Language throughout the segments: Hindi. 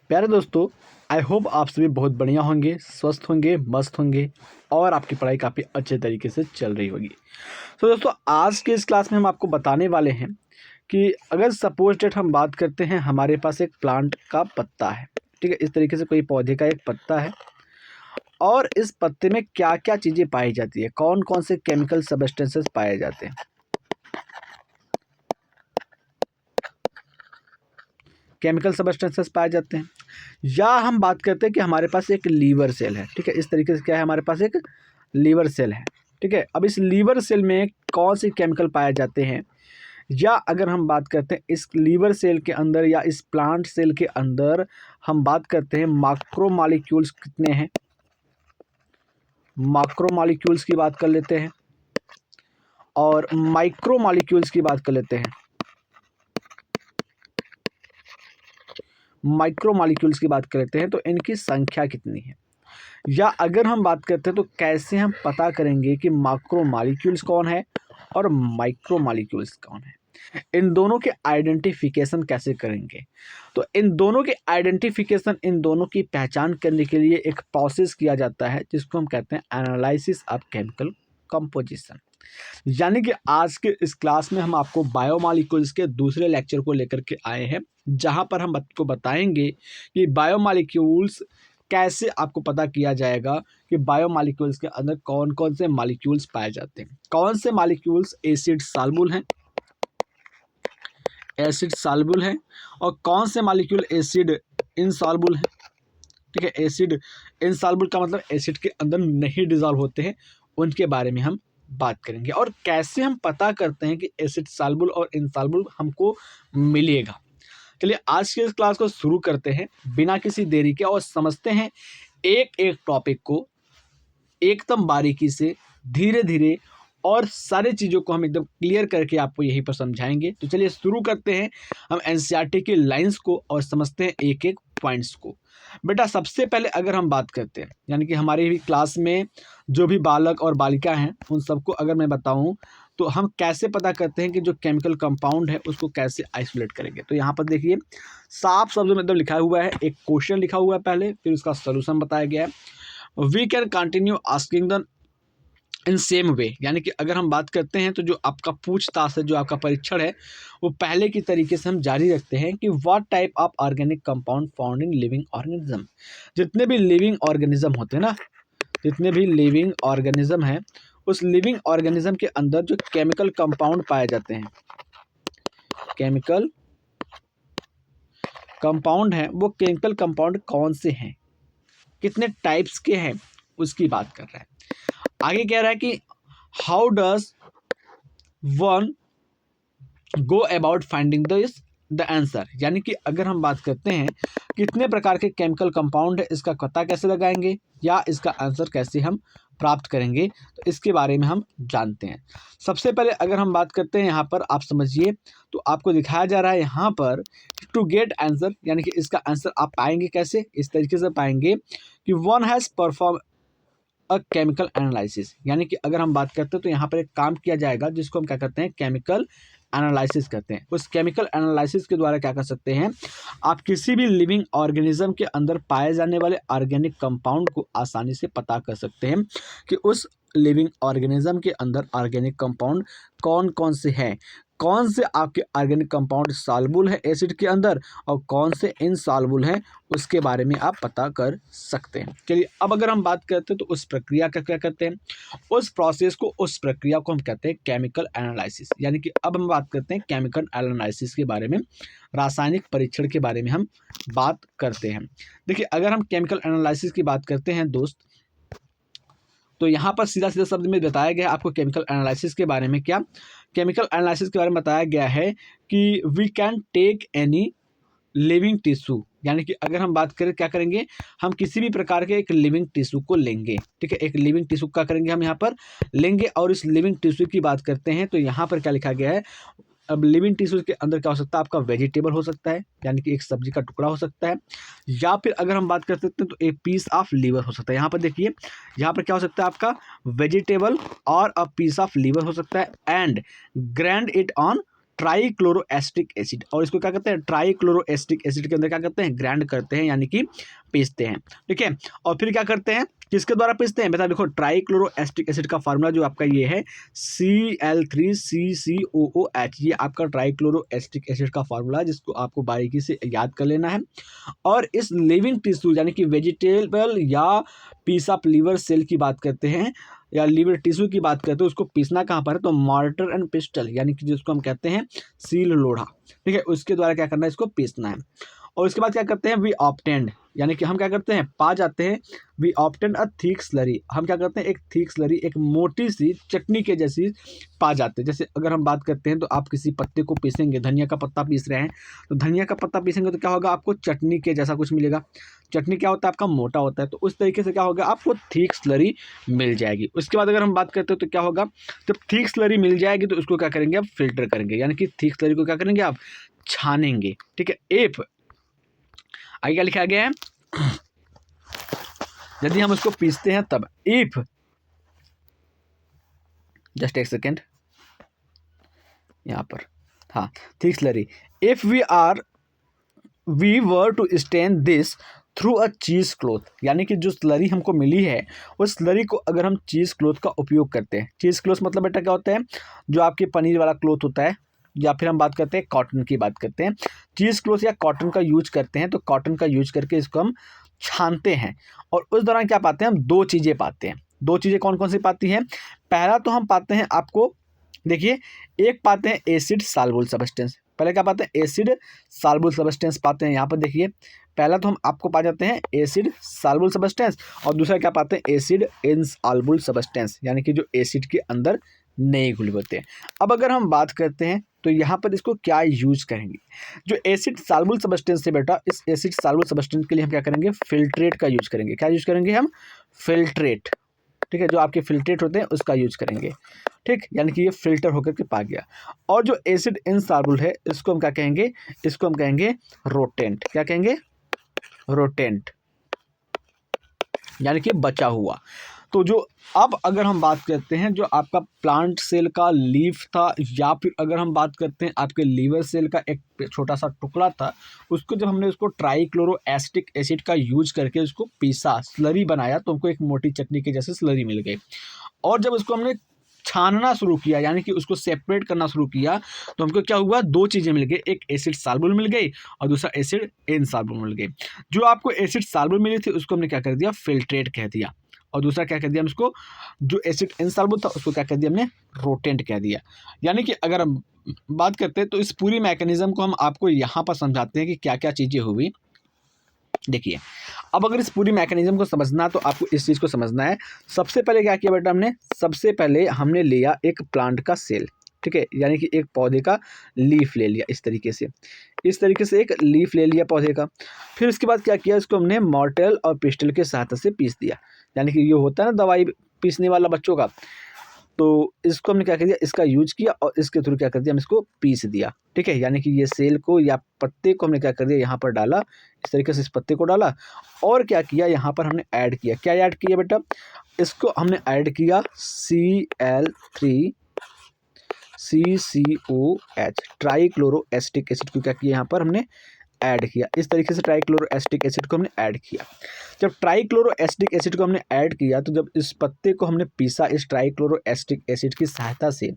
प्यारे दोस्तों, आई होप आप सभी बहुत बढ़िया होंगे, स्वस्थ होंगे, मस्त होंगे और आपकी पढ़ाई काफ़ी अच्छे तरीके से चल रही होगी। तो दोस्तों, आज के इस क्लास में हम आपको बताने वाले हैं कि अगर सपोज डेट हम बात करते हैं, हमारे पास एक प्लांट का पत्ता है, ठीक है। इस तरीके से कोई पौधे का एक पत्ता है और इस पत्ते में क्या क्या चीज़ें पाई जाती है, कौन कौन से केमिकल सबस्टेंसेस पाए जाते हैं। केमिकल सबस्टेंसेस पाए जाते हैं। या हम बात करते हैं कि हमारे पास एक लीवर सेल है, ठीक है। इस तरीके से क्या है, हमारे पास एक लीवर सेल है, ठीक है। अब इस लीवर सेल में कौन से केमिकल पाए जाते हैं, या अगर हम बात करते हैं इस लीवर सेल के अंदर या इस प्लांट सेल के अंदर हम बात करते हैं मैक्रोमोलेक्यूल्स कितने हैं, मैक्रोमोलेक्यूल्स की बात कर लेते हैं और माइक्रोमोलेक्यूल्स की बात कर लेते हैं। माइक्रोमोलेक्यूल्स की बात कर लेते हैं तो इनकी संख्या कितनी है। या अगर हम बात करते हैं तो कैसे हम पता करेंगे कि मैक्रोमोलेक्यूल्स कौन है और माइक्रोमोलेक्यूल्स कौन है, इन दोनों के आइडेंटिफिकेशन कैसे करेंगे। तो इन दोनों के आइडेंटिफिकेशन, इन दोनों की पहचान करने के लिए एक प्रोसेस किया जाता है जिसको हम कहते हैं एनालिसिस ऑफ केमिकल कंपोजिशन। यानी कि आज के इस क्लास में हम आपको बायोमॉलिक्यूल्स के दूसरे लेक्चर को लेकर के आए हैं, जहां पर हम आपको बताएंगे कि बायोमॉलिक्यूल्स कैसे आपको पता किया जाएगा कि बायोमॉलिक्यूल्स के अंदर कौन कौन से मॉलिक्यूल्स पाए जाते हैं, कौन से मॉलिक्यूल्स एसिड सॉल्युबल हैं, और कौन से मॉलिक्यूल एसिड इनसॉल्युबल हैं, ठीक है। एसिड इनसॉल्युबल का मतलब एसिड के अंदर नहीं डिजॉल्व होते हैं, उनके बारे में हम बात करेंगे। और कैसे हम पता करते हैं कि एसिड सॉल्युबल और इनसॉल्युबल हमको मिलेगा। चलिए आज के इस क्लास को शुरू करते हैं बिना किसी देरी के और समझते हैं एक एक टॉपिक को एकदम बारीकी से, धीरे धीरे, और सारी चीज़ों को हम एकदम क्लियर करके आपको यहीं पर समझाएंगे। तो चलिए शुरू करते हैं हम एनसीईआरटी की लाइंस को और समझते हैं एक एक पॉइंट्स को। बेटा सबसे पहले अगर हम बात करते हैं, यानी कि हमारी भी क्लास में जो भी बालक और बालिका हैं उन सबको अगर मैं बताऊं तो हम कैसे पता करते हैं कि जो केमिकल कंपाउंड है उसको कैसे आइसोलेट करेंगे। तो यहाँ पर देखिए साफ शब्दों में एकदम लिखा हुआ है, एक क्वेश्चन लिखा हुआ है पहले, फिर उसका सोल्यूशन बताया गया है। We can continue asking the in same way, यानी कि अगर हम बात करते हैं तो जो आपका पूछताछ है, जो आपका परीक्षण है, वो पहले की तरीके से हम जारी रखते हैं कि what type of organic compound found in living organism. जितने भी लिविंग ऑर्गेनिज्म होते हैं ना, जितने भी लिविंग ऑर्गेनिज्म हैं, उस लिविंग ऑर्गेनिज्म के अंदर जो केमिकल कंपाउंड पाए जाते हैं, केमिकल कंपाउंड हैं, वो केमिकल कंपाउंड कौन से हैं, कितने टाइप्स के हैं, उसकी बात कर रहा है। आगे कह रहा है कि how does one go about finding the answer, यानी कि अगर हम बात करते हैं कितने प्रकार के केमिकल कंपाउंड है, इसका पता कैसे लगाएंगे या इसका आंसर कैसे हम प्राप्त करेंगे, तो इसके बारे में हम जानते हैं। सबसे पहले अगर हम बात करते हैं, यहाँ पर आप समझिए तो आपको दिखाया जा रहा है यहाँ पर टू गेट आंसर, यानी कि इसका आंसर आप पाएंगे कैसे, इस तरीके से पाएंगे कि one has perform a chemical analysis, यानी कि अगर हम बात करते हैं तो यहाँ पर एक काम किया जाएगा जिसको हम क्या कहते हैं, केमिकल एनालिसिस कहते हैं। उस केमिकल एनालिसिस के द्वारा क्या कर सकते हैं, आप किसी भी लिविंग ऑर्गेनिज्म के अंदर पाए जाने वाले ऑर्गेनिक कंपाउंड को आसानी से पता कर सकते हैं कि उस लिविंग ऑर्गेनिज्म के अंदर ऑर्गेनिक कंपाउंड कौन कौन से हैं, कौन से आपके ऑर्गेनिक कंपाउंड सॉल्युबल है एसिड के अंदर और कौन से इनसॉल्युबल हैं, उसके बारे में आप पता कर सकते हैं। चलिए अब अगर हम बात करते हैं तो उस प्रक्रिया का क्या कहते हैं, उस प्रोसेस को, उस प्रक्रिया को हम कहते हैं केमिकल एनालिसिस। यानी कि अब हम बात करते हैं केमिकल एनालिसिस के बारे में, रासायनिक परीक्षण के बारे में हम बात करते हैं। देखिए अगर हम केमिकल एनालिसिस की बात करते हैं दोस्त, तो यहाँ पर सीधा सीधा शब्द में बताया गया है आपको केमिकल एनालिसिस के बारे में। क्या केमिकल एनालिसिस के बारे में बताया गया है कि we can take any living tissue, यानी कि अगर हम बात करें क्या करेंगे, हम किसी भी प्रकार के एक लिविंग टिश्यू को लेंगे, ठीक है। एक लिविंग टिश्यू का करेंगे हम यहाँ पर लेंगे, और इस लिविंग टिश्यू की बात करते हैं तो यहाँ पर क्या लिखा गया है, अब लिविंग टिश्यू के अंदर क्या हो सकता है, आपका वेजिटेबल हो सकता है, यानी कि एक सब्जी का टुकड़ा हो सकता है, या फिर अगर हम बात कर सकते हैं तो एक पीस ऑफ लीवर हो सकता है। यहाँ पर देखिए, यहाँ पर क्या हो सकता है, आपका वेजिटेबल और अ पीस ऑफ लीवर हो सकता है, and grind it on trichloroacetic acid, और इसको क्या कहते हैं, ट्राईक्लोरोएसिटिक एसिड के अंदर क्या करते हैं, ग्राइंड करते हैं, यानी कि पीसते हैं। ठीक है, और फिर क्या करते हैं, किसके द्वारा पीसते हैं, बता देखो, ट्राईक्लोरोएसिटिक एसिड का फार्मूला जो आपका ये है Cl3CCOOH, ये आपका ट्राईक्लोरोएसिटिक एसिड का फार्मूला है, जिसको आपको बारीकी से याद कर लेना है। और इस लिविंग टिश्यू यानी कि वेजिटेबल या पीस ऑफ लीवर सेल की बात करते हैं, या लीवर टिश्यू की बात करते हैं, उसको पीसना कहाँ पर है, तो मॉर्टर एंड पिस्टल, यानी कि जिसको हम कहते हैं सील लोढ़ा। ठीक है, उसके द्वारा क्या करना है, इसको पीसना है। और उसके बाद क्या करते हैं, वी ऑब्टेंड, यानी कि हम क्या करते हैं, पा जाते हैं, we obtained a thick slurry, हम क्या करते हैं, एक थिक स्लरी, एक मोटी सी चटनी के जैसी पा जाते हैं। जैसे अगर हम बात करते हैं तो आप किसी पत्ते को पीसेंगे, धनिया का पत्ता पीस रहे हैं, तो धनिया का पत्ता पीसेंगे तो क्या होगा, आपको चटनी के जैसा कुछ मिलेगा। चटनी क्या होता है, आपका मोटा होता है, तो उस तरीके से क्या होगा, आपको थिक स्लरी मिल जाएगी। उसके बाद अगर हम बात करते हैं तो क्या होगा, जब थिक स्लरी मिल जाएगी तो उसको क्या करेंगे, आप फिल्टर करेंगे, यानी कि थिक स्लरी को क्या करेंगे, आप छानेंगे। ठीक है, इफ आगे क्या लिखा गया है, यदि हम उसको पीसते हैं तब, इफ, जस्ट एक सेकेंड यहाँ पर, हाँ, thick slurry, if we were to strain this through a cheese cloth, यानी कि जो स्लरी हमको मिली है उस स्लरी को अगर हम चीज़ क्लोथ का उपयोग करते हैं, चीज़ क्लोथ मतलब बेटा क्या होता है, जो आपके पनीर वाला क्लोथ होता है, या फिर हम बात करते हैं कॉटन की बात करते हैं, चीज़ क्लोथ या कॉटन का यूज करते हैं, तो कॉटन का यूज करके इसको हम छानते हैं। और उस दौरान क्या पाते हैं, हम दो चीज़ें पाते हैं। दो चीज़ें कौन कौन सी पाती हैं, पहला तो हम पाते हैं, आपको देखिए, एक पाते हैं एसिड सॉल्युबल सब्सटेंस, पहले क्या पाते हैं, एसिड सॉल्युबल सब्सटेंस पाते हैं। यहाँ पर देखिए, पहला तो हम आपको पा जाते हैं एसिड सॉल्युबल सब्सटेंस, और दूसरा क्या पाते हैं, एसिड इनसॉल्युबल सब्सटेंस, यानी कि जो एसिड के अंदर नहीं घुले होते हैं। अब अगर हम बात करते हैं तो यहाँ पर इसको क्या यूज करेंगे, जो एसिड सॉल्युबल सब्सटेंस है बेटा, इस एसिड सॉल्युबल सब्सटेंस के लिए हम क्या करेंगे, फिल्ट्रेट का यूज करेंगे। क्या यूज करेंगे हम, फिल्ट्रेट। ठीक है, जो आपके फिल्ट्रेट होते हैं उसका यूज करेंगे। ठीक, यानी कि ये फिल्टर होकर के पा गया। और जो एसिड इनसॉल्युबल है इसको हम क्या कहेंगे, इसको हम कहेंगे रोटेंट। क्या कहेंगे, रोटेंट, यानी कि बचा हुआ। तो जो अब अगर हम बात करते हैं, जो आपका प्लांट सेल का लीफ था, या फिर अगर हम बात करते हैं आपके लीवर सेल का एक छोटा सा टुकड़ा था, उसको जब हमने उसको ट्राईक्लोरोएसिटिक एसिड का यूज करके उसको पीसा, स्लरी बनाया, तो हमको एक मोटी चटनी के जैसे स्लरी मिल गई। और जब उसको हमने छानना शुरू किया, यानी कि उसको सेपरेट करना शुरू किया, तो हमको क्या हुआ, दो चीज़ें मिल गई, एक एसिड सॉल्युबल मिल गई और दूसरा एसिड इनसॉल्युबल मिल गई। जो आपको एसिड सॉल्युबल मिली थी उसको हमने क्या कर दिया, फिल्ट्रेट कह दिया, और दूसरा क्या कह दिया हम उसको, जो एसिड इनसॉल्युबल था उसको क्या कह दिया हमने, रोटेंट कह दिया। यानी कि अगर हम बात करते हैं तो इस पूरी मैकेनिज्म को हम आपको यहाँ पर समझाते हैं कि क्या क्या चीज़ें हुई। देखिए, अब अगर इस पूरी मैकेनिज्म को समझना तो आपको इस चीज़ को समझना है। सबसे पहले क्या किया बेटा हमने, सबसे पहले हमने लिया एक प्लांट का सेल। ठीक है, यानी कि एक पौधे का लीफ ले लिया, इस तरीके से एक लीफ ले लिया पौधे का। फिर उसके बाद क्या किया, इसको हमने मॉर्टेल और पिस्टल के सहायता से पीस दिया, यानी कि ये होता है ना दवाई पीसने वाला बच्चों का, तो इसको हमने क्या कर दिया, इसका यूज किया और इसके थ्रू क्या कर दिया, हम इसको पीस दिया। ठीक है, यानी कि ये सेल को या पत्ते को हमने क्या कर दिया, यहाँ पर डाला, इस तरीके से इस पत्ते को डाला, और क्या किया, यहाँ पर हमने ऐड किया, क्या ऐड किया बेटा, इसको हमने ऐड किया Cl3CCOH, ट्राईक्लोरोएसिटिक एसिड को क्या किया, यहाँ पर हमने ऐड किया। इस तरीके से ट्राईक्लोरोएसिटिक एसिड को हमने ऐड किया। जब ट्राईक्लोरोएसिटिक एसिड को हमने ऐड किया, तो जब इस पत्ते को हमने पीसा इस ट्राईक्लोरोएसिटिक एसिड की सहायता से,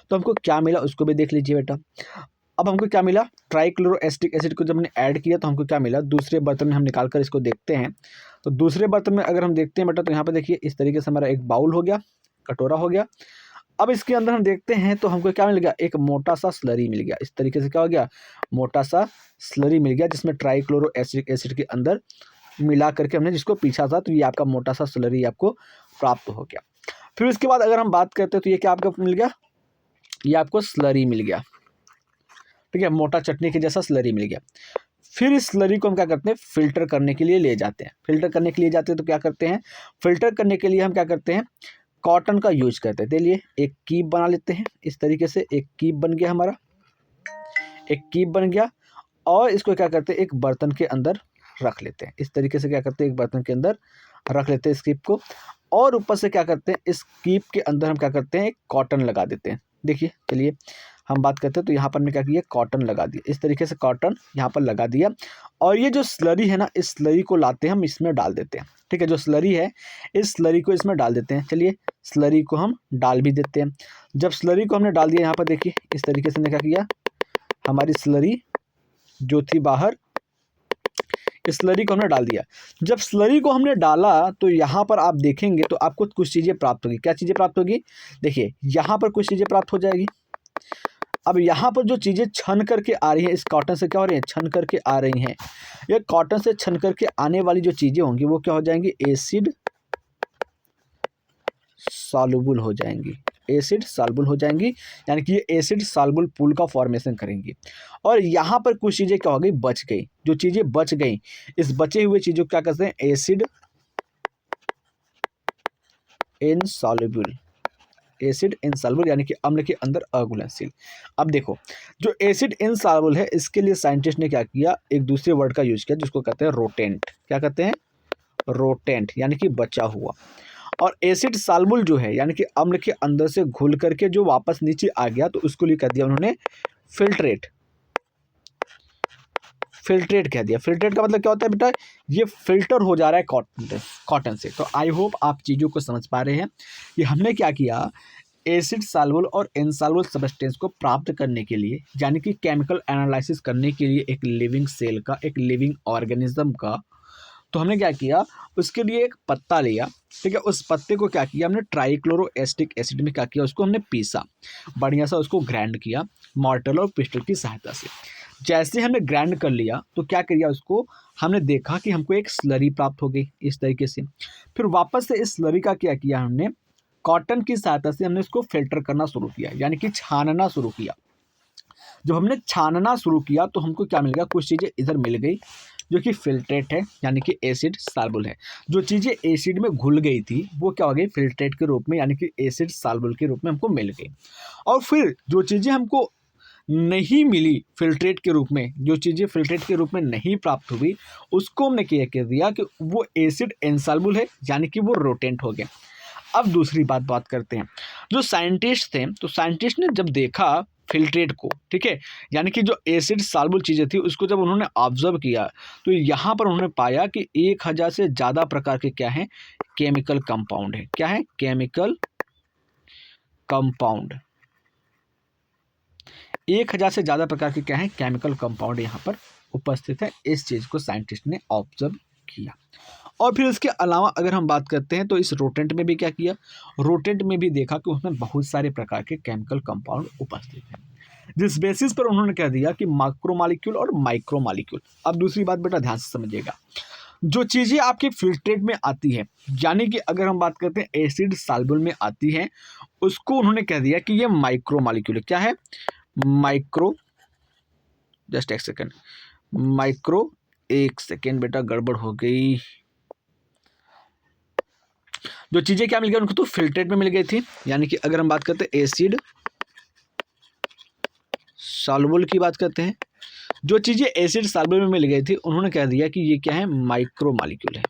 तो हमको क्या मिला उसको भी देख लीजिए बेटा। अब हमको क्या मिला, ट्राईक्लोरोएसिटिक एसिड को जब हमने ऐड किया तो हमको क्या मिला, दूसरे बर्तन में हम निकाल कर इसको देखते हैं। तो दूसरे बर्तन में अगर हम देखते हैं बेटा, तो यहाँ पर देखिए, इस तरीके से हमारा एक बाउल हो गया, कटोरा हो गया। अब इसके अंदर हम देखते हैं तो हमको क्या मिल गया, एक मोटा सा स्लरी मिल गया। इस तरीके से क्या हो गया, मोटा सा स्लरी मिल गया, जिसमें ट्राईक्लोरोएसिटिक एसिड के अंदर मिला करके हमने जिसको पीछा था, तो ये आपका मोटा सा स्लरी आपको प्राप्त हो गया। फिर उसके बाद अगर हम बात करते हैं तो ये क्या आपको मिल गया, ये आपको स्लरी मिल गया। ठीक है, मोटा चटनी के जैसा स्लरी मिल गया। फिर इस स्लरी को हम क्या करते हैं, फिल्टर करने के लिए ले जाते हैं। फिल्टर करने के लिए जाते हैं तो क्या करते हैं, फिल्टर करने के लिए हम क्या करते हैं, कॉटन का यूज करते हैं। चलिए एक कीप बना लेते हैं, इस तरीके से एक कीप बन गया हमारा, एक कीप बन गया। और इसको क्या करते हैं, एक बर्तन के अंदर रख लेते हैं। इस तरीके से क्या करते हैं, एक बर्तन के अंदर रख लेते हैं इस कीप को, और ऊपर से क्या करते हैं, इस कीप के अंदर हम क्या करते हैं, एक कॉटन लगा देते हैं। देखिए, चलिए हम बात करते हैं तो यहाँ पर हमने क्या किया, कॉटन लगा दिया, इस तरीके से कॉटन यहाँ पर लगा दिया। और ये जो स्लरी है ना, इस स्लरी को लाते हैं हम इसमें डाल देते हैं, ठीक है। जो स्लरी है इस स्लरी को इसमें डाल देते हैं। चलिए स्लरी को हम डाल भी देते हैं। जब स्लरी को हमने डाल दिया, यहाँ पर देखिए इस तरीके से हमने क्या किया, हमारी स्लरी जो थी बाहर, इस स्लरी को हमने डाल दिया। जब स्लरी को हमने डाला तो यहाँ पर आप देखेंगे तो आपको कुछ चीज़ें प्राप्त होगी। क्या चीज़ें प्राप्त होगी, देखिए यहाँ पर कुछ चीज़ें प्राप्त हो जाएगी। अब यहाँ पर जो चीज़ें छन करके आ रही हैं, इस कॉटन से क्या हो रही हैं, छन करके आ रही हैं। ये कॉटन से छन करके आने वाली जो चीज़ें होंगी वो क्या हो जाएंगी, एसिड सॉल्युबल हो जाएंगी, एसिड सॉल्युबल हो जाएंगी, यानी कि ये एसिड सॉल्युबल पूल का फॉर्मेशन करेंगी। और यहाँ पर कुछ चीज़ें क्या हो गई, बच गई। जो चीज़ें बच गई, इस बचे हुए चीज़ों को क्या कहते हैं, एसिड इनसॉल्युबल, एसिड इनसॉल्युबल यानी कि अम्ल के अंदर अघुलनशील। अब देखो जो एसिड इनसॉल्युबल है, इसके लिए साइंटिस्ट ने क्या किया, एक दूसरे वर्ड का यूज किया जिसको कहते हैं रोटेंट। क्या कहते हैं, रोटेंट, यानी कि बचा हुआ। और एसिड सॉल्युबल जो है, यानी कि अम्ल के अंदर से घुल करके जो वापस नीचे आ गया, तो उसको लिए कह दिया उन्होंने फिल्ट्रेट। फिल्ट्रेट कह दिया। फिल्ट्रेट का मतलब क्या होता है बेटा, ये फिल्टर हो जा रहा है कॉटन से। तो आई होप आप चीज़ों को समझ पा रहे हैं कि हमने क्या किया, एसिड सॉल्युबल और इनसॉल्युबल सब्सटेंस को प्राप्त करने के लिए, यानी कि केमिकल एनालिसिस करने के लिए एक लिविंग सेल का, एक लिविंग ऑर्गेनिज्म का, तो हमने क्या किया, उसके लिए एक पत्ता लिया, ठीक है। उस पत्ते को क्या किया हमने, ट्राइक्लोरोएसिटिक एसिड में क्या किया, उसको हमने पीसा, बढ़िया सा उसको ग्राइंड किया मॉर्टर और पिस्टल की सहायता से। जैसे हमने ग्राइंड कर लिया तो क्या किया, उसको हमने देखा कि हमको एक स्लरी प्राप्त हो गई इस तरीके से। फिर वापस से इस स्लरी का क्या किया हमने, कॉटन की सहायता से हमने इसको फिल्टर करना शुरू किया, यानी कि छानना शुरू किया। जब हमने छानना शुरू किया तो हमको क्या मिल गया, कुछ चीज़ें इधर मिल गई जो कि फिल्ट्रेट है, यानी कि एसिड सॉल्युबल है। जो चीज़ें एसिड में घुल गई थी वो क्या हो गई, फिल्ट्रेट के रूप में, यानी कि एसिड सॉल्युबल के रूप में हमको मिल गई। और फिर जो चीज़ें हमको नहीं मिली फिल्ट्रेट के रूप में, जो चीज़ें फिल्ट्रेट के रूप में नहीं प्राप्त हुई, उसको हमने क्या कह दिया कि वो एसिड इनसॉल्युबल है, यानी कि वो रोटेंट हो गए। अब दूसरी बात करते हैं। जो साइंटिस्ट थे, तो साइंटिस्ट ने जब देखा फिल्ट्रेट को, ठीक है, यानी कि जो एसिड सॉल्युबल चीज़ें थी उसको जब उन्होंने ऑब्जर्व किया, तो यहाँ पर उन्होंने पाया कि 1000 से ज़्यादा प्रकार के क्या हैं, केमिकल कंपाउंड है। क्या है, केमिकल कंपाउंड। 1000 से ज़्यादा प्रकार के क्या हैं, केमिकल कंपाउंड यहाँ पर उपस्थित है। इस चीज़ को साइंटिस्ट ने ऑब्जर्व किया। और फिर इसके अलावा अगर हम बात करते हैं तो इस रोटेंट में भी क्या किया, रोटेंट में भी देखा कि उसमें बहुत सारे प्रकार के केमिकल कंपाउंड उपस्थित हैं, जिस बेसिस पर उन्होंने कह दिया कि मैक्रोमॉलिक्यूल और माइक्रोमॉलिक्यूल। अब दूसरी बात बेटा ध्यान से समझिएगा, जो चीज़ें आपके फिल्ट्रेट में आती है, यानी कि अगर हम बात करते हैं एसिड सॉल्युबल में आती हैं, उसको उन्होंने कह दिया कि ये माइक्रोमॉलिक्यूल है। क्या है, माइक्रो, जस्ट एक सेकेंड, माइक्रो, एक सेकेंड बेटा गड़बड़ हो गई। जो चीज़ें क्या मिल गई उनको, तो फिल्ट्रेट में मिल गई थी, यानी कि अगर हम बात करते हैं एसिड सॉल्युबल की बात करते हैं, जो चीज़ें एसिड सॉल्युबल में मिल गई थी उन्होंने कह दिया कि ये क्या है, माइक्रोमॉलिक्यूल है।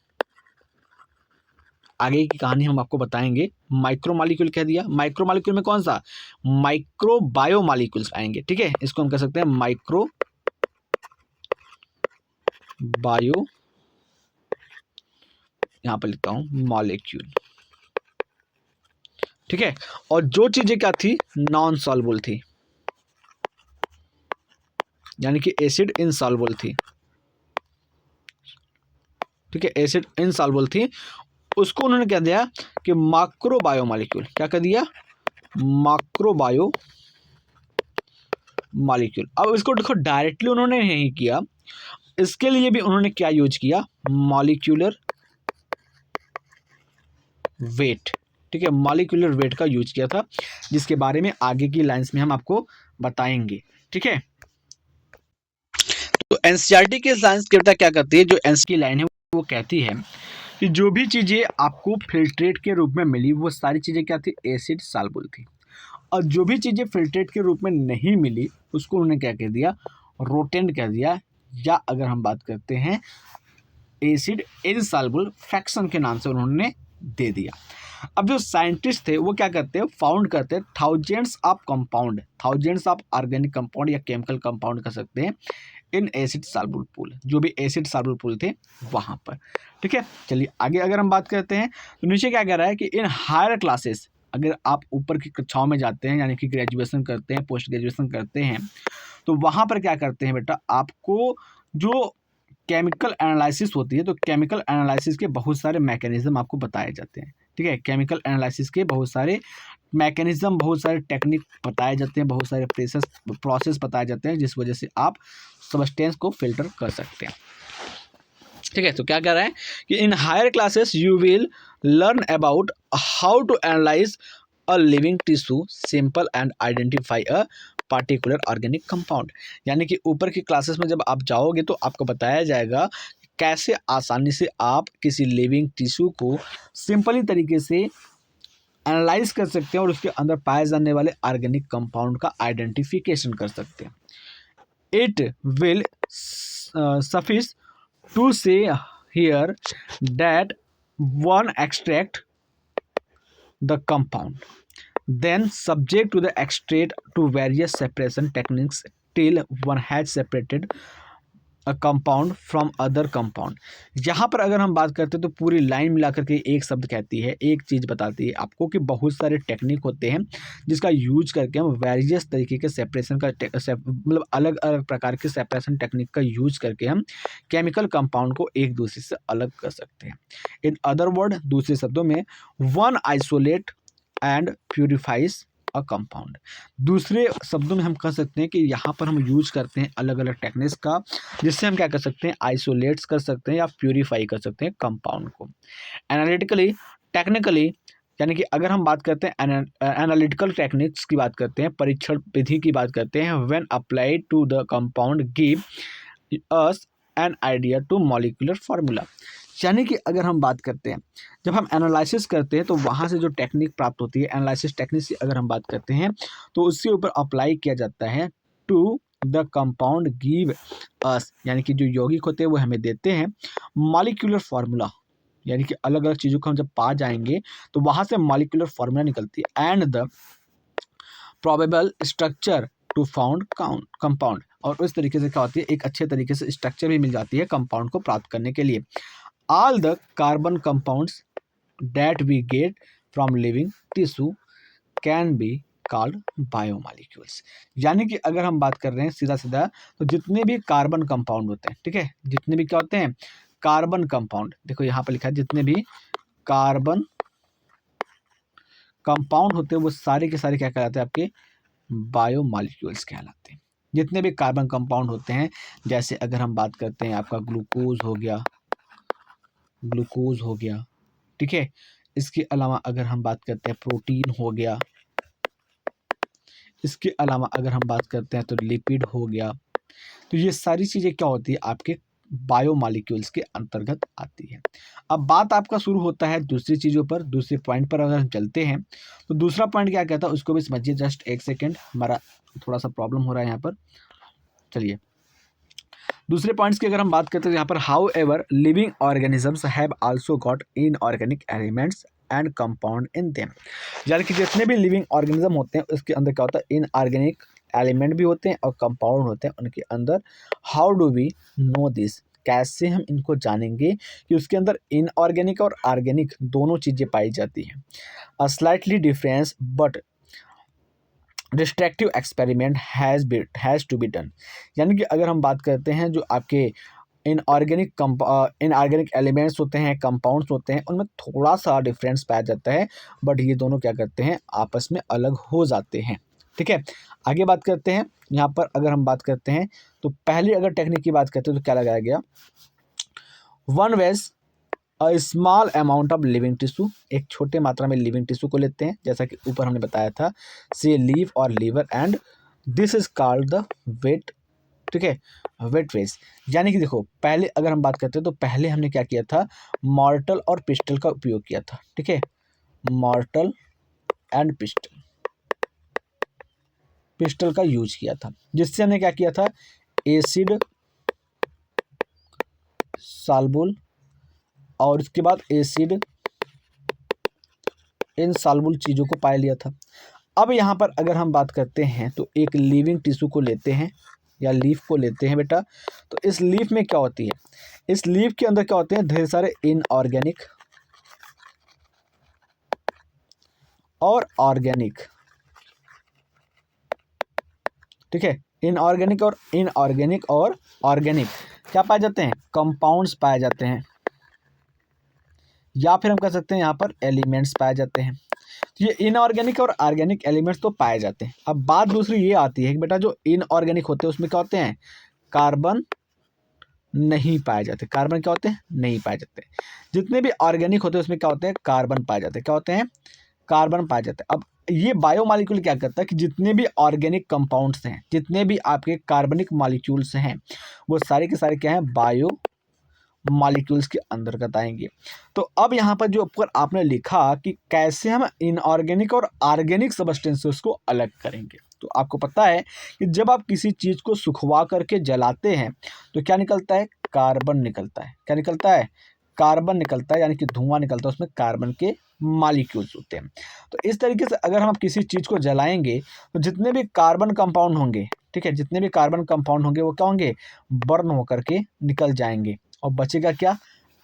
आगे की कहानी हम आपको बताएंगे। माइक्रोमॉलिक्यूल कह दिया, माइक्रोमॉलिक्यूल में कौन सा, माइक्रो बायोमॉलिक्यूल्स आएंगे, ठीक है। इसको हम कह सकते हैं माइक्रो बायो, यहां पर लिखता हूं मॉलिक्यूल, ठीक है। और जो चीजें क्या थी, नॉन सॉल्युबल थी, यानी कि एसिड इनसॉल्युबल थी, ठीक है, एसिड इनसॉल्युबल थी, उसको उन्होंने कह दिया कि मैक्रो बायोमॉलिक्यूल। क्या कह दिया, मैक्रो बायो मॉलिक्यूल। अब इसको देखो डायरेक्टली उन्होंने नहीं किया, इसके लिए भी उन्होंने क्या यूज किया, मॉलिक्यूलर वेट, ठीक है, मॉलिक्यूलर वेट का यूज किया था, जिसके बारे में आगे की लाइंस में हम आपको बताएंगे, ठीक है। तो एनसीईआरटी के साइंस की क्या करती है, जो एनसीईआरटी की लाइन है वो कहती है कि जो भी चीज़ें आपको फिल्ट्रेट के रूप में मिली वो सारी चीज़ें क्या थी, एसिड सॉल्युबल थी। और जो भी चीज़ें फिल्ट्रेट के रूप में नहीं मिली उसको उन्होंने क्या कह दिया, रोटेंट कह दिया, या अगर हम बात करते हैं एसिड इनसॉल्युबल फ्रैक्शन के नाम से उन्होंने दे दिया। अब जो साइंटिस्ट थे वो क्या करते हैं, फाउंड करते हैं थाउजेंड्स ऑफ ऑर्गेनिक कंपाउंड या केमिकल कंपाउंड कर सकते हैं इन एसिड सॉल्युबल पूल, जो भी एसिड सॉल्युबल पूल थे वहाँ पर। ठीक है, चलिए आगे अगर हम बात करते हैं तो नीचे क्या कह रहा है कि इन हायर क्लासेस, अगर आप ऊपर की कक्षाओं में जाते हैं यानी कि ग्रेजुएशन करते हैं, पोस्ट ग्रेजुएशन करते हैं, तो वहाँ पर क्या करते हैं बेटा, आपको जो केमिकल एनालिसिस होती है, तो केमिकल एनालिसिस के बहुत सारे मैकेनिज्म आपको बताए जाते हैं। ठीक है, केमिकल एनालिसिस के बहुत सारे मैकेनिज्म, बहुत सारे टेक्निक बताए जाते हैं, बहुत सारे प्रोसेस बताए जाते हैं, जिस वजह से आप सब्सटेंस को फिल्टर कर सकते हैं। ठीक है, तो क्या कह रहा है कि in higher classes you will learn about how to analyse a living tissue sample and identify a particular organic compound. यानी कि ऊपर की क्लासेस में जब आप जाओगे तो आपको बताया जाएगा कैसे आसानी से आप किसी लिविंग टिश्यू को सिंपली तरीके से एनालाइज कर सकते हैं और उसके अंदर पाए जाने वाले ऑर्गेनिक कंपाउंड का आइडेंटिफिकेशन कर सकते हैं। It will suffice to say here that one extract the compound, then subject to the extract to various separation techniques till one has separated a compound from other compound. यहाँ पर अगर हम बात करते हैं तो पूरी लाइन मिला करके एक शब्द कहती है, एक चीज़ बताती है आपको कि बहुत सारे टेक्निक होते हैं जिसका यूज करके हम वेरियस तरीके के सेपरेशन का मतलब अलग अलग प्रकार के सेपरेशन टेक्निक का यूज करके हम केमिकल कंपाउंड को एक दूसरे से अलग कर सकते हैं। इन अदर वर्ड, दूसरे शब्दों में, one isolate and purifies a compound. दूसरे शब्दों में हम कह सकते हैं कि यहाँ पर हम यूज करते हैं अलग अलग टेक्निक्स का, जिससे हम क्या कर सकते हैं, आइसोलेट्स कर सकते हैं या प्यूरिफाई कर सकते हैं कंपाउंड को। एनालिटिकली, टेक्निकली, यानी कि अगर हम बात करते हैं एनालिटिकल टेक्निक्स की बात करते हैं, परीक्षण विधि की बात करते हैं, when applied to the compound give us an idea to molecular formula. यानी कि अगर हम बात करते हैं, जब हम एनालिसिस करते हैं तो वहाँ से जो टेक्निक प्राप्त होती है, एनालिसिस टेक्निक से अगर हम बात करते हैं तो उसके ऊपर अप्लाई किया जाता है to the compound give us, यानी कि जो यौगिक होते हैं वो हमें देते हैं मॉलिक्यूलर फार्मूला, यानी कि अलग अलग चीज़ों को हम जब पा जाएंगे तो वहाँ से मॉलिक्यूलर फार्मूला निकलती है and the probable structure to found compound. और उस तरीके से क्या होती है, एक अच्छे तरीके से स्ट्रक्चर भी मिल जाती है कंपाउंड को प्राप्त करने के लिए। All the carbon compounds that we get from living tissue can be called biomolecules. यानी कि अगर हम बात कर रहे हैं सीधा सीधा, तो जितने भी कार्बन कंपाउंड होते हैं, ठीक है, जितने भी क्या होते हैं कार्बन कंपाउंड, देखो यहाँ पर लिखा है जितने भी कार्बन कंपाउंड होते हैं वो सारे के सारे क्या कहलाते हैं, आपके बायोमॉलिक्यूल्स कहलाते हैं। जितने भी कार्बन कंपाउंड होते हैं, जैसे अगर हम बात करते हैं आपका ग्लूकोज हो गया, ठीक है, इसके अलावा अगर हम बात करते हैं प्रोटीन हो गया, इसके अलावा अगर हम बात करते हैं तो लिपिड हो गया, तो ये सारी चीज़ें क्या होती है, आपके बायोमॉलिक्यूल्स के अंतर्गत आती है। अब बात आपका शुरू होता है दूसरी चीज़ों पर, दूसरे पॉइंट पर अगर हम चलते हैं तो दूसरा पॉइंट क्या कहता है उसको भी समझिए। जस्ट एक सेकेंड, हमारा थोड़ा सा प्रॉब्लम हो रहा है यहाँ पर। चलिए दूसरे पॉइंट्स की अगर हम बात करते हैं यहाँ पर, how ever living organisms have also got inorganic elements and compound in them. यानी कि जितने भी लिविंग ऑर्गेनिज्म होते हैं उसके अंदर क्या होता है, इनऑर्गेनिक एलिमेंट भी होते हैं और कंपाउंड होते हैं उनके अंदर। How do we know this, कैसे हम इनको जानेंगे कि उसके अंदर इनऑर्गेनिक और ऑर्गेनिक दोनों चीज़ें पाई जाती हैं। A slightly difference but destructive experiment has to be done. यानी कि अगर हम बात करते हैं जो आपके इनऑर्गेनिक एलिमेंट्स होते हैं, कंपाउंड्स होते हैं, उनमें थोड़ा सा डिफरेंस पाया जाता है, बट ये दोनों क्या करते हैं, आपस में अलग हो जाते हैं। ठीक है, आगे बात करते हैं। यहाँ पर अगर हम बात करते हैं तो पहले अगर टेक्निक की बात करते हैं तो क्या लगाया गया, one weighs a small amount of living tissue, एक छोटे मात्रा में लिविंग टिश्यू को लेते हैं, जैसा कि ऊपर हमने बताया था, से लीव और liver, and this is called the wet. ठीक है, वेट फेज। यानी कि देखो पहले अगर हम बात करते हैं तो पहले हमने क्या किया था, मॉर्टल और पिस्टल का उपयोग किया था। ठीक है, मॉर्टल एंड पिस्टल का यूज किया था, जिससे हमने क्या किया था, एसिड सॉल्युबल और उसके बाद एसिड इनसॉल्युबल चीज़ों को पाया लिया था। अब यहाँ पर अगर हम बात करते हैं तो एक लिविंग टिश्यू को लेते हैं या लीफ को लेते हैं बेटा, तो इस लीफ में क्या होती है, इस लीफ के अंदर क्या होते हैं, ढेर सारे इनऑर्गेनिक और ऑर्गेनिक, ठीक है, इनऑर्गेनिक और ऑर्गेनिक क्या पाए जाते हैं, कंपाउंड्स पाए जाते हैं, या फिर हम कह सकते हैं यहाँ पर एलिमेंट्स पाए जाते हैं। तो ये इनऑर्गेनिक और ऑर्गेनिक एलिमेंट्स तो पाए जाते हैं। अब बात दूसरी ये आती है कि बेटा जो इनऑर्गेनिक होते हैं उसमें क्या होते हैं, कार्बन नहीं पाए जाते, कार्बन क्या होते हैं, नहीं पाए जाते। जितने भी ऑर्गेनिक होते हैं उसमें क्या होते हैं, कार्बन पाए जाते हैं, क्या होते हैं, कार्बन पाए जाते हैं। अब ये बायोमॉलिक्यूल क्या करता है कि जितने भी ऑर्गेनिक कंपाउंड्स हैं, जितने भी आपके कार्बनिक मॉलिक्यूल्स हैं, वो सारे के सारे क्या हैं, बायो मॉलिक्यूल्स के अंतर्गत आएंगे। तो अब यहाँ पर जो ऊपर आपने लिखा कि कैसे हम इनऑर्गेनिक और ऑर्गेनिक सब्सटेंसेस को अलग करेंगे, तो आपको पता है कि जब आप किसी चीज़ को सुखवा करके जलाते हैं तो क्या निकलता है, कार्बन निकलता है। क्या निकलता है, कार्बन निकलता है, यानी कि धुआं निकलता है, उसमें कार्बन के मॉलिक्यूल्स होते हैं। तो इस तरीके से अगर हम किसी चीज़ को जलाएंगे तो जितने भी कार्बन कंपाउंड होंगे, ठीक है, जितने भी कार्बन कंपाउंड होंगे वो क्या होंगे, बर्न होकर के निकल जाएंगे, और बचेगा क्या,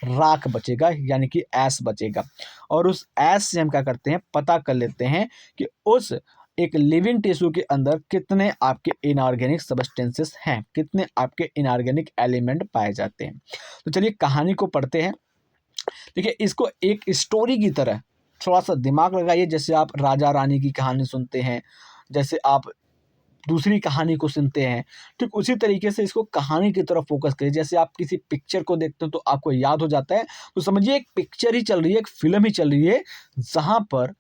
राख बचेगा, यानी कि ऐश बचेगा। और उस ऐश से हम क्या करते हैं, पता कर लेते हैं कि उस एक लिविंग टिश्यू के अंदर कितने आपके इनऑर्गेनिक सब्सटेंसेस हैं, कितने आपके इनऑर्गेनिक एलिमेंट पाए जाते हैं। तो चलिए कहानी को पढ़ते हैं। देखिए इसको एक स्टोरी की तरह थोड़ा सा दिमाग लगाइए, जैसे आप राजा रानी की कहानी सुनते हैं, जैसे आप दूसरी कहानी को सुनते हैं, ठीक उसी तरीके से इसको कहानी की तरफ फोकस करिए। जैसे आप किसी पिक्चर को देखते हो तो आपको याद हो जाता है, तो समझिए एक पिक्चर ही चल रही है, एक फिल्म ही चल रही है, जहाँ पर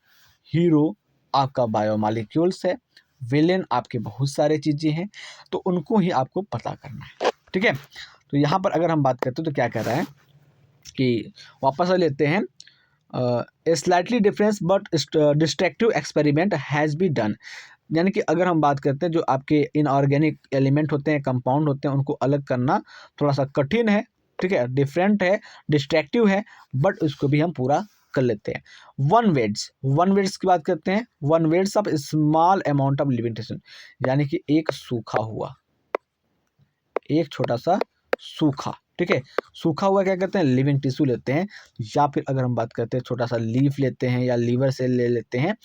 हीरो आपका बायोमॉलिक्यूल्स है, विलेन आपके बहुत सारे चीज़ें हैं, तो उनको ही आपको पता करना है, ठीक है। तो यहाँ पर अगर हम बात करते हैं तो क्या कह रहा है कि वापस आ लेते हैं, a slightly difference but destructive experiment has be done. यानी कि अगर हम बात करते हैं जो आपके इनऑर्गेनिक एलिमेंट होते हैं, कंपाउंड होते हैं, उनको अलग करना थोड़ा सा कठिन है, ठीक है, डिफरेंट है, डिस्ट्रैक्टिव है, बट उसको भी हम पूरा कर लेते हैं। वन वेड्स की बात करते हैं, one weds of small amount of living tissue, यानी कि एक सूखा हुआ, एक छोटा सा सूखा, ठीक है, सूखा हुआ क्या करते हैं, लिविंग टिश्यू लेते हैं, या फिर अगर हम बात करते हैं छोटा सा लीफ लेते हैं या लीवर सेल ले लेते हैं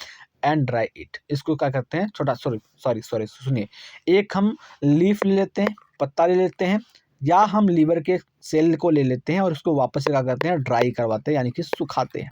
एंड ड्राई इट, इसको क्या करते हैं, छोटा सॉरी सुनिए, एक हम लीफ ले लेते हैं, पत्ता ले लेते हैं, या हम लीवर के सेल को ले लेते हैं और उसको वापस से क्या करते हैं, ड्राई करवाते हैं, यानी कि सुखाते हैं।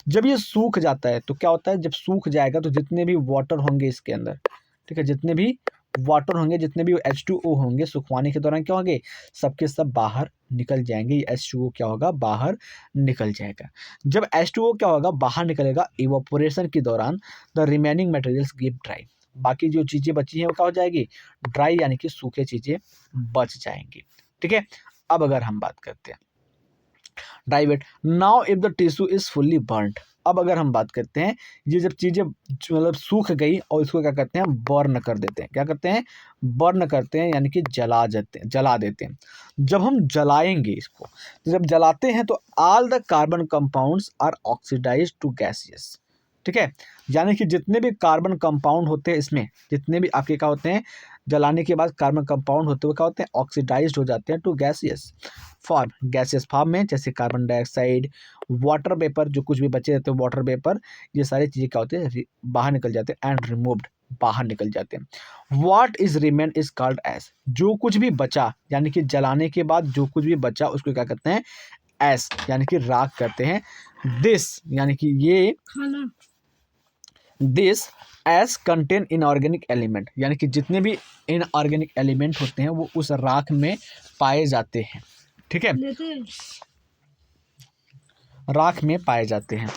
जब ये सूख जाता है तो क्या होता है, जब सूख जाएगा तो जितने भी वाटर होंगे इसके अंदर, ठीक है, जितने भी वाटर होंगे, जितने भी H2O होंगे, सुखवाने के दौरान क्या होंगे, सबके सब बाहर निकल जाएंगे। ये H2O क्या होगा, बाहर निकल जाएगा। जब H2O क्या होगा, बाहर निकलेगा, इवोपोरेशन के दौरान the remaining materials give dry, बाकी जो चीज़ें बची हैं वो क्या हो जाएगी, ड्राई, यानी कि सूखे चीज़ें बच जाएंगी, ठीक है। अब अगर हम बात करते हैं dry weight, now if the tissue is fully burned, अब अगर हम बात करते हैं ये जब चीज़ें मतलब सूख गई और इसको क्या करते हैं, बर्न कर देते हैं, क्या करते हैं, बर्न करते हैं, यानी कि जला देते हैं। जब हम जलाएंगे इसको, तो जब जलाते हैं तो all the carbon compounds are oxidised to gaseous, ठीक है, यानी कि जितने भी कार्बन कंपाउंड होते हैं इसमें, जितने भी आपके क्या होते हैं, जलाने के बाद कार्बन कंपाउंड होते हुए क्या होते हैं, ऑक्सीडाइज्ड हो जाते हैं टू गैसियस फॉर्म में, जैसे कार्बन डाइऑक्साइड, वाटर वेपर, जो कुछ भी बचे रहते हैं वाटर वेपर, ये सारी चीज़ें क्या होते हैं, बाहर निकल जाते हैं, एंड रिमूव्ड, बाहर निकल जाते हैं। What is remain is called S, जो कुछ भी बचा, यानी कि जलाने के बाद जो कुछ भी बचा उसको क्या कहते हैं, एस, यानी कि राख करते हैं। दिस, यानी कि ये this S contain inorganic element, यानी कि जितने भी इनऑर्गेनिक एलिमेंट होते हैं वो उस राख में पाए जाते हैं, ठीक है, राख में पाए जाते हैं।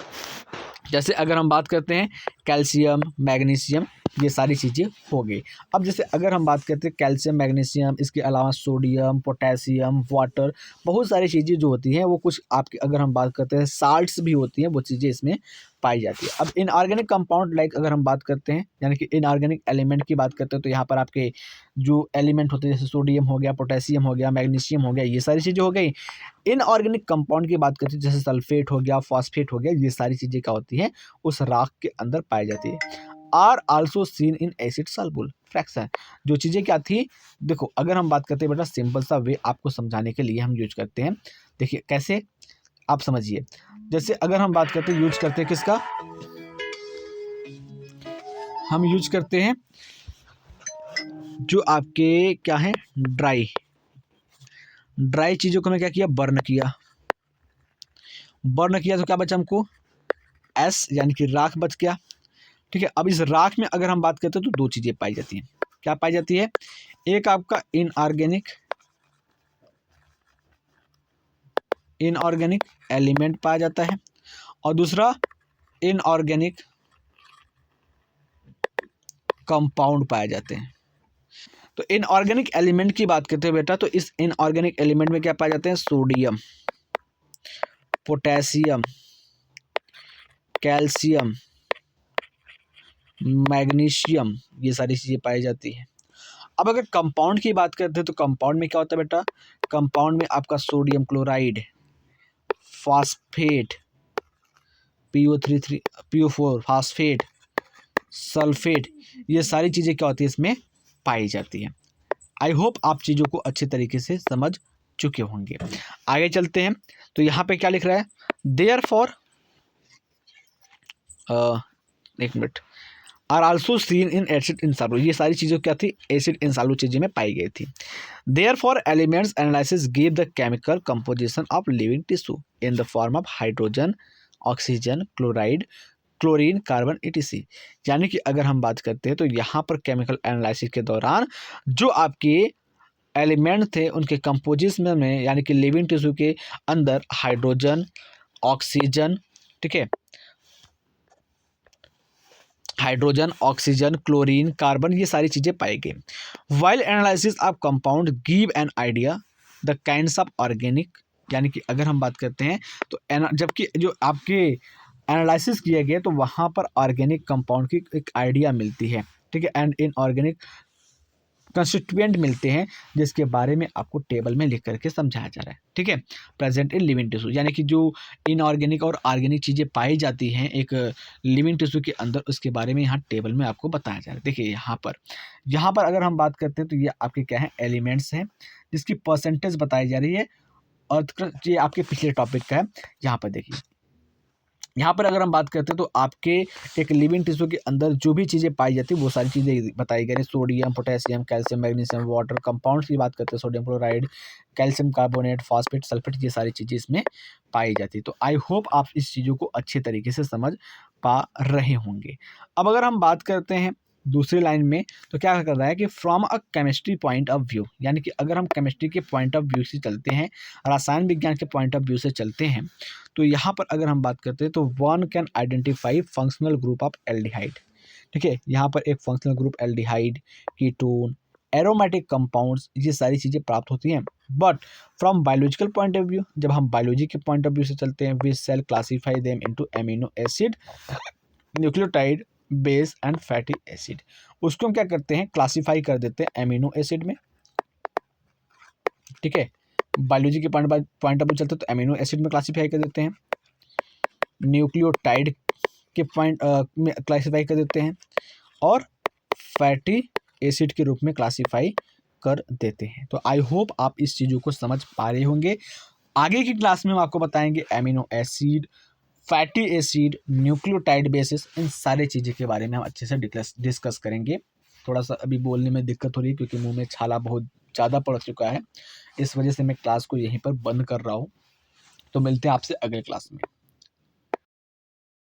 जैसे अगर हम बात करते हैं कैल्शियम, मैग्नीशियम, ये सारी चीज़ें हो गई। अब जैसे अगर हम बात करते हैं कैल्शियम, मैग्नीशियम, इसके अलावा सोडियम, पोटेशियम, वाटर, बहुत सारी चीज़ें जो होती हैं वो कुछ आपके, अगर हम बात करते हैं साल्ट्स भी होती हैं, वो चीज़ें इसमें पाई जाती है। अब इनऑर्गेनिक कंपाउंड लाइक अगर हम बात करते हैं, यानी कि इनऑर्गेनिक एलिमेंट की बात करते हैं, तो यहाँ पर आपके जो एलिमेंट होते हैं जैसे सोडियम हो गया, पोटेशियम हो गया, मैग्नीशियम हो गया, ये सारी चीज़ें हो गई। इनऑर्गेनिक कंपाउंड की बात करते हैं जैसे सल्फेट हो गया, फॉस्फेट हो गया, ये सारी चीज़ें क्या होती हैं उस राख के अंदर पाई जाती है। Are also seen in acid soluble fraction. जो चीज़ें क्या थी, देखो अगर हम बात करते हैं बेटा, सिंपल सा वे आपको समझाने के लिए हम यूज करते हैं। देखिए कैसे, आप समझिए। जैसे अगर हम बात करते हैं, यूज करते हैं किसका, हम यूज करते हैं जो आपके क्या है, ड्राई चीज़ों को मैं क्या किया, बर्न किया। तो क्या बचा हमको, एस यानी कि राख बच गया। ठीक है, अब इस राख में अगर हम बात करते हैं तो दो चीज़ें पाई जाती हैं। क्या पाई जाती है, एक आपका इनऑर्गेनिक एलिमेंट पाया जाता है, और दूसरा इनऑर्गेनिक कंपाउंड पाए जाते हैं। तो इनऑर्गेनिक एलिमेंट की बात करते हैं बेटा, तो इस इनऑर्गेनिक एलिमेंट में क्या पाए जाते हैं, सोडियम, पोटेशियम, कैल्शियम, मैग्नीशियम, ये सारी चीज़ें पाई जाती हैं। अब अगर कंपाउंड की बात करते हैं तो कंपाउंड में क्या होता है बेटा, कंपाउंड में आपका sodium chloride, phosphate, PO4 phosphate, sulphate, ये सारी चीज़ें क्या होती है इसमें पाई जाती हैं। आई होप आप चीज़ों को अच्छे तरीके से समझ चुके होंगे। आगे चलते हैं, तो यहाँ पे क्या लिख रहा है, देयर फॉर, एक मिनट, are also seen in acid इंसालू, ये सारी चीज़ें क्या थी, एसिड इंसालू चीज़ें में पाई गई थी। Therefore elements analysis give the chemical composition of living tissue in the form of hydrogen, oxygen, chloride, chlorine, carbon, ETC। यानी कि अगर हम बात करते हैं तो यहाँ पर केमिकल एनालिसिस के दौरान जो आपके एलिमेंट थे उनके कंपोजिशन में, यानी कि लिविंग टिश्यू के अंदर हाइड्रोजन, ऑक्सीजन, ठीक है, हाइड्रोजन, ऑक्सीजन, क्लोरीन, कार्बन, ये सारी चीज़ें पाई गई। While analysis of compound give an idea the kinds of organic, यानी कि अगर हम बात करते हैं तो जबकि जो आपके एनालिसिस किया गया तो वहाँ पर ऑर्गेनिक कंपाउंड की एक आइडिया मिलती है। ठीक है, एंड इनऑर्गेनिक कंस्टिट्यूएंट मिलते हैं जिसके बारे में आपको टेबल में लिख करके समझाया जा रहा है। ठीक है, प्रेजेंट इन लिविंग टिश्यू, यानी कि जो इनऑर्गेनिक और ऑर्गेनिक चीज़ें पाई जाती हैं एक लिविंग टिश्यू के अंदर, उसके बारे में यहाँ टेबल में आपको बताया जा रहा है। देखिए यहाँ पर अगर हम बात करते हैं तो ये आपके क्या है, एलिमेंट्स हैं जिसकी परसेंटेज बताई जा रही है, और ये आपके पिछले टॉपिक का है। यहाँ पर देखिए, यहाँ पर अगर हम बात करते हैं तो आपके एक लिविंग टिश्यू के अंदर जो भी चीज़ें पाई जाती है वो सारी चीज़ें बताई गई हैं। Sodium, potassium, calcium, magnesium, water, compounds की बात करते हैं, sodium chloride, calcium carbonate, phosphate, sulphate, ये सारी चीज़ें इसमें पाई जाती है। तो आई होप आप इस चीज़ों को अच्छे तरीके से समझ पा रहे होंगे। अब अगर हम बात करते हैं दूसरी लाइन में, तो क्या कर रहा है कि from a chemistry point of view, यानी कि अगर हम केमिस्ट्री के पॉइंट ऑफ व्यू से चलते हैं, रसायन विज्ञान के पॉइंट ऑफ व्यू से चलते हैं, तो यहाँ पर अगर हम बात करते हैं तो one can identify functional group of aldehyde. ठीक है, यहाँ पर एक functional group aldehyde, ketone, aromatic compounds, ये सारी चीज़ें प्राप्त होती हैं। But from biological point of view, जब हम बायोलॉजी के पॉइंट ऑफ व्यू से चलते हैं, we shall classify them into amino acid, nucleotide, base and fatty acid. उसको हम क्या करते हैं, क्लासीफाई कर देते हैं एमिनो एसिड में। ठीक है, बायोलॉजी के पॉइंट ऑफ व्यू चलते हैं तो एमिनो एसिड में क्लासीफाई कर देते हैं, न्यूक्लियोटाइड के पॉइंट में क्लासीफाई कर देते हैं, और फैटी एसिड के रूप में क्लासीफाई कर देते हैं। तो आई होप आप इस चीज़ों को समझ पा रहे होंगे। आगे की क्लास में हम आपको बताएंगे amino acid, fatty acid, nucleotide bases, इन सारे चीज़ों के बारे में हम अच्छे से डिस्कस करेंगे। थोड़ा सा अभी बोलने में दिक्कत हो रही है क्योंकि मुंह में छाला बहुत ज़्यादा पड़ चुका है, इस वजह से मैं क्लास को यहीं पर बंद कर रहा हूँ। तो मिलते हैं आपसे अगले क्लास में।